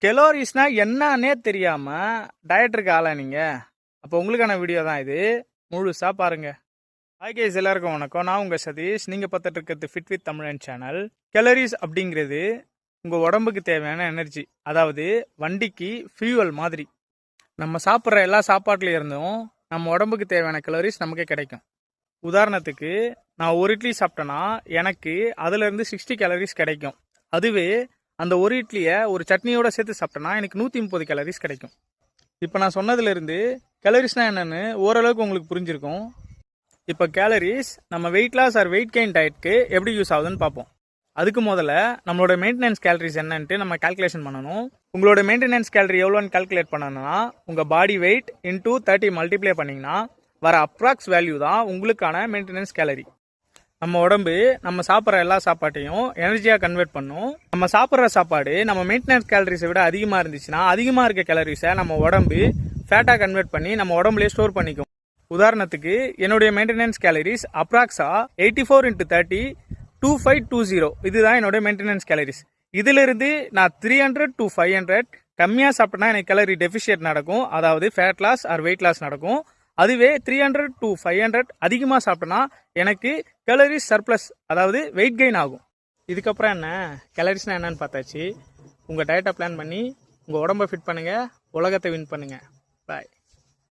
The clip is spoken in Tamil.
கெலோரிஸ்னா என்னன்னே தெரியாம டயட் இருக்க ஆளா நீங்க? அப்போ உங்களுக்கான வீடியோ தான் இது, முழுசா பாருங்க. ஹாய் கைஸ், எல்லாருக்கும் வணக்கம். நான் உங்க சதீஷ். நீங்க பார்த்துட்டு இருக்கிறது ஃபிட் வித் தமிழன் சேனல். கெலோரிஸ் அப்படிங்கிறது உங்க உடம்புக்கு தேவையான எனர்ஜி, அதாவது வண்டிக்கு ஃபியூவல் மாதிரி. நம்ம சாப்பிட்ற எல்லா சாப்பாட்டுல இருந்தும் நம்ம உடம்புக்கு தேவையான கலோரிஸ் நமக்கே கிடைக்கும். உதாரணத்துக்கு நான் ஒரு இட்லி சாப்பிட்டேன்னா எனக்கு அதுல இருந்து 60 கேலரிஸ் கிடைக்கும். அதுவே அந்த ஒரு இட்லியை ஒரு சட்னியோட சேர்த்து சாப்பிட்டேன்னா எனக்கு 130 கேலரிஸ் கிடைக்கும். இப்போ நான் சொன்னதுலேருந்து கேலரிஸ்னா என்னன்னு ஓரளவுக்கு உங்களுக்கு புரிஞ்சிருக்கும். இப்போ கேலரிஸ் நம்ம weight loss or weight gain டயட்க்கு எப்படி யூஸ் ஆகுதுன்னு பார்ப்போம். அதுக்கு முதல்ல நம்மளோட மெயின்டெனன்ஸ் கேலரிஸ் என்னன்ட்டு நம்ம கால்குலேஷன் பண்ணணும். உங்களோட மெயின்டெனன்ஸ் கேலரி எவ்வளோன்னு கால்குலேட் பண்ணணும்னா உங்கள் பாடி வெயிட் இன்டூ 30 மல்டிப்ளை பண்ணிங்கன்னா வர அப்ராக்ஸ் வேல்யூ தான் உங்களுக்கான மெயின்டெனன்ஸ் கேலரி. நம்ம உடம்பு நம்ம சாப்பிட்ற எல்லா சாப்பாட்டையும் எனர்ஜியாக கன்வெர்ட் பண்ணும். நம்ம சாப்பிட்ற சாப்பாடு நம்ம மெயின்டெனன்ஸ் கேலரிஸை விட அதிகமாக இருந்துச்சுன்னா அதிகமாக இருக்க கேலரிஸை நம்ம உடம்பு ஃபேட்டாக கன்வெர்ட் பண்ணி நம்ம உடம்புலேயே ஸ்டோர் பண்ணிக்கும். உதாரணத்துக்கு என்னுடைய மெயின்டெனன்ஸ் கேலரிஸ் அப்ராக்ஸா 84 × 30 2520. இதுதான் என்னுடைய மெயின்டெனன்ஸ் கேலரிஸ். இதிலிருந்து நான் 300 to 500 கம்மியாக சாப்பிட்டேன்னா எனக்கு கேலரி டெஃபிஷியட் நடக்கும், அதாவது fat loss or weight loss நடக்கும். அதுவே 300 to 500 அதிகமாக சாப்பிட்டோன்னா எனக்கு கேலரிஸ் சர்ப்ளஸ், அதாவது வெயிட் கெயின் ஆகும். இதுக்கப்புறம் என்ன கேலரிஸ்னால் என்னன்னு பார்த்தாச்சு. உங்கள் டயட்டை பிளான் பண்ணி உங்கள் உடம்பை ஃபிட் பண்ணுங்கள், உலகத்தை வின் பண்ணுங்கள். பாய்.